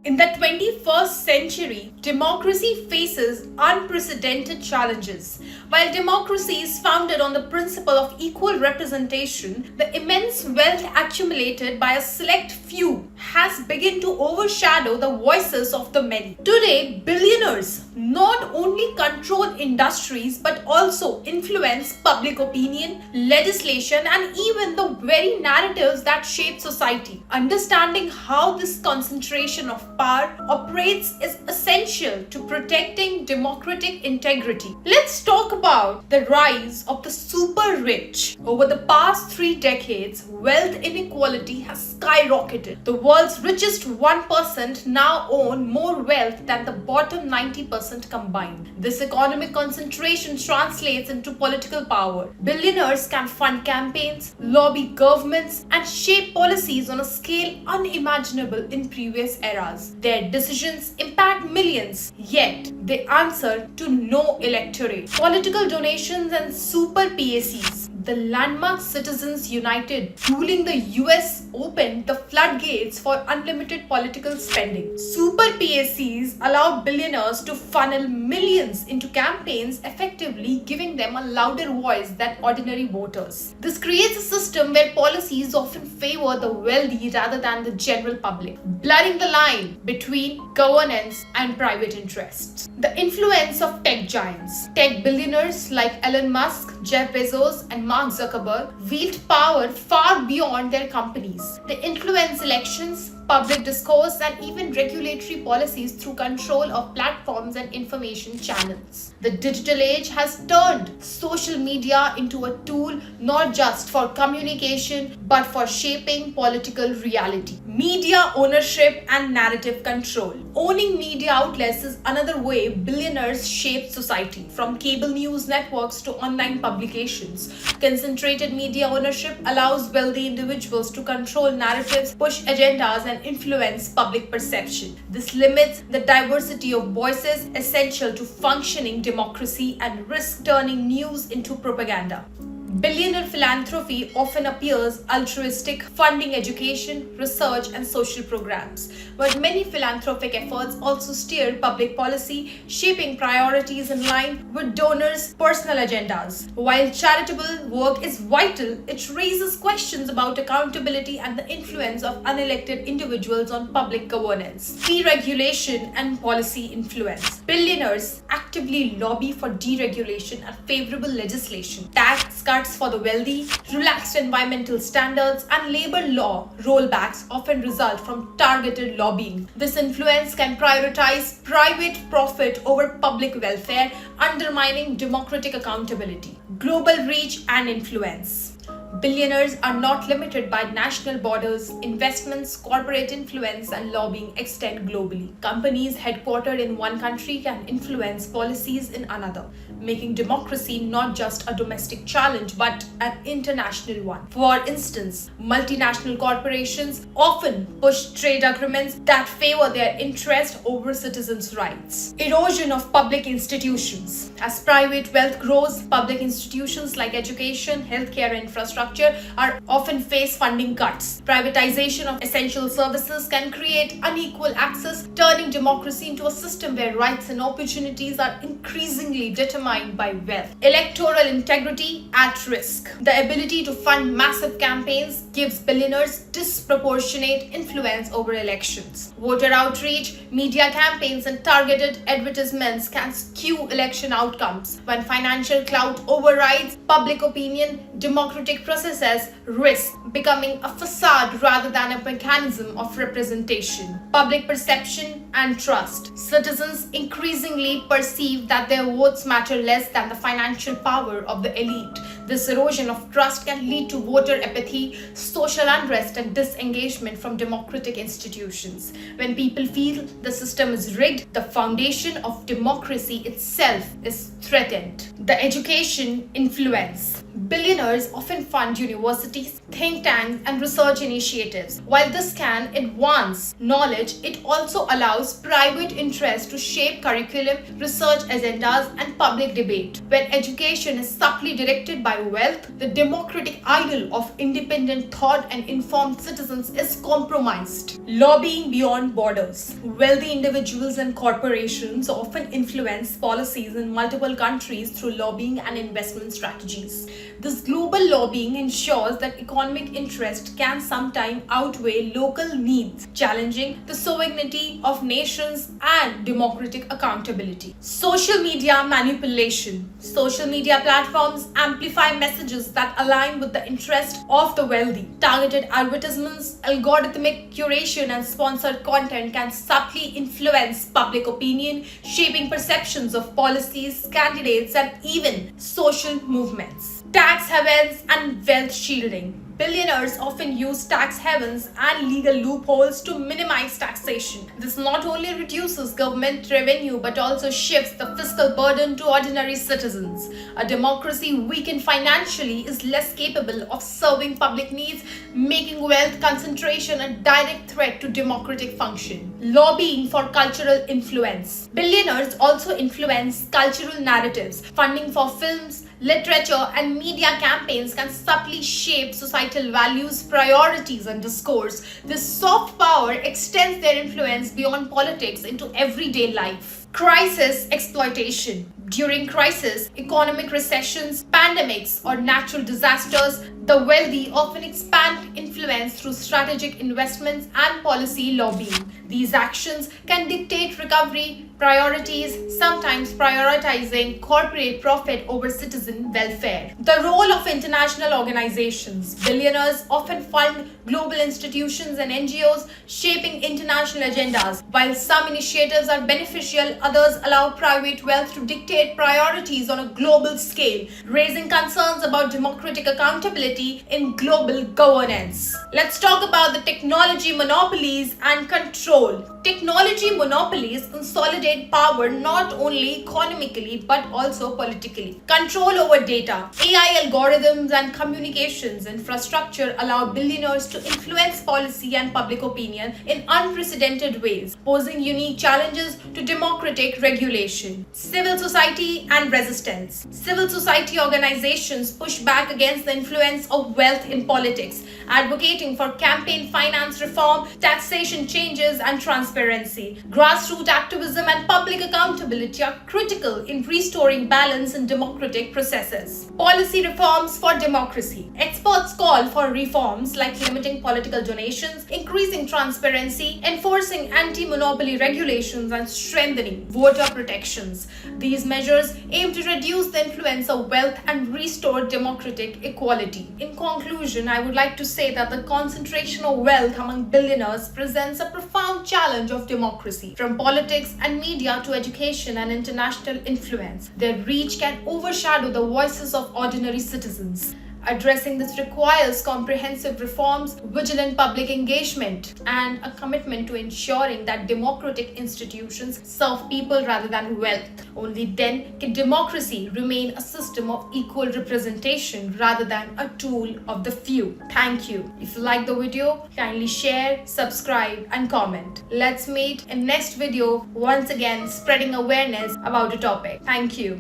In the 21st century, democracy faces unprecedented challenges. While democracy is founded on the principle of equal representation, the immense wealth accumulated by a select few has begun to overshadow the voices of the many. Today, billionaires not only control industries but also influence public opinion, legislation, and even the very narratives that shape society. Understanding how this concentration of power operates is essential to protecting democratic integrity. Let's talk about the rise of the super rich. Over the past 3 decades, wealth inequality has skyrocketed. The world's richest 1% now own more wealth than the bottom 90% combined. This economic concentration translates into political power. Billionaires can fund campaigns, lobby governments, and shape policies on a scale unimaginable in previous eras. Their decisions impact millions, yet they answer to no electorate. Political donations and super PACs. The landmark Citizens United ruling the US opened the floodgates for unlimited political spending. Super PACs allow billionaires to funnel millions into campaigns, effectively giving them a louder voice than ordinary voters. This creates a system where policies often favor the wealthy rather than the general public, blurring the line between governance and private interests. The influence of tech giants. Tech billionaires like Elon Musk, Jeff Bezos, and Mark Zuckerberg wield power far beyond their companies. They influence elections, public discourse, and even regulatory policies through control of platforms and information channels. The digital age has turned social media into a tool not just for communication but for shaping political reality. Media ownership and narrative control. Owning media outlets is another way billionaires shape society. From cable news networks to online publications, concentrated media ownership allows wealthy individuals to control narratives, push agendas, and influence public perception. This limits the diversity of voices essential to functioning democracy and risks turning news into propaganda. Billionaire philanthropy often appears altruistic, funding education, research, and social programs. But many philanthropic efforts also steer public policy, shaping priorities in line with donors' personal agendas. While charitable work is vital, it raises questions about accountability and the influence of unelected individuals on public governance. Deregulation and policy influence. Billionaires actively lobby for deregulation and favorable legislation. Tax cuts for the wealthy, relaxed environmental standards, and labor law rollbacks often result from targeted lobbying. This influence can prioritize private profit over public welfare, undermining democratic accountability. Global reach and influence. Billionaires are not limited by national borders. Investments, corporate influence, and lobbying extend globally. Companies headquartered in one country can influence policies in another, making democracy not just a domestic challenge but an international one. For instance, multinational corporations often push trade agreements that favor their interest over citizens' rights. Erosion of public institutions. As private wealth grows, public institutions like education, healthcare, and infrastructure are often face funding cuts. Privatization of essential services can create unequal access, turning democracy into a system where rights and opportunities are increasingly determined by wealth. Electoral integrity at risk. The ability to fund massive campaigns gives billionaires disproportionate influence over elections. Voter outreach, media campaigns, and targeted advertisements can skew election outcomes. When financial clout overrides public opinion, democratic processes risk becoming a facade rather than a mechanism of representation. Public perception and trust. Citizens increasingly perceive that their votes matter less than the financial power of the elite. This erosion of trust can lead to voter apathy, social unrest, and disengagement from democratic institutions. When people feel the system is rigged, the foundation of democracy itself is threatened. The education influence. Billionaires often fund universities, think tanks, and research initiatives. While this can advance knowledge, it also allows private interests to shape curriculum, research agendas, and public debate. When education is subtly directed by wealth, the democratic ideal of independent thought and informed citizens is compromised. Lobbying beyond borders. Wealthy individuals and corporations often influence policies in multiple countries through lobbying and investment strategies. This global lobbying ensures that economic interest can sometimes outweigh local needs, challenging the sovereignty of nations and democratic accountability. Social media manipulation. Social media platforms amplify messages that align with the interest of the wealthy. Targeted advertisements, algorithmic curation, and sponsored content can subtly influence public opinion, shaping perceptions of policies, candidates, and even social movements. Tax havens and wealth shielding. Billionaires often use tax havens and legal loopholes to minimize taxation. This not only reduces government revenue but also shifts the fiscal burden to ordinary citizens. A democracy weakened financially is less capable of serving public needs, making wealth concentration a direct threat to democratic function. Lobbying for cultural influence. Billionaires also influence cultural narratives. Funding for films, literature, and media campaigns can subtly shape societal values, priorities, and discourse. This soft power extends their influence beyond politics into everyday life. Crisis exploitation. During crisis, economic recessions, pandemics, or natural disasters, the wealthy often expand influence through strategic investments and policy lobbying. These actions can dictate recovery priorities, sometimes prioritizing corporate profit over citizen welfare. The role of international organizations. Billionaires often fund global institutions and NGOs, shaping international agendas. While some initiatives are beneficial, others allow private wealth to dictate priorities on a global scale, raising concerns about democratic accountability in global governance. Let's talk about the technology monopolies and control. Technology monopolies consolidate power not only economically but also politically. Control over data. AI algorithms and communications infrastructure allow billionaires to influence policy and public opinion in unprecedented ways, posing unique challenges to democratic regulation. Civil society and resistance. Civil society organizations push back against the influence of wealth in politics, advocating for campaign finance reform, taxation changes, and transparency. Grassroots activism and public accountability are critical in restoring balance in democratic processes. Policy reforms for democracy. Experts call for reforms like limiting political donations, increasing transparency, enforcing anti-monopoly regulations, and strengthening voter protections. These measures aim to reduce the influence of wealth and restore democratic equality. In conclusion, I would like to say that the concentration of wealth among billionaires presents a profound challenge of democracy. From politics and media to education and international influence, their reach can overshadow the voices of ordinary citizens. Addressing this requires comprehensive reforms, vigilant public engagement, and a commitment to ensuring that democratic institutions serve people rather than wealth. Only then can democracy remain a system of equal representation rather than a tool of the few. Thank you. If you like the video, kindly share, subscribe, and comment. Let's meet in next video, once again spreading awareness about the topic. Thank you.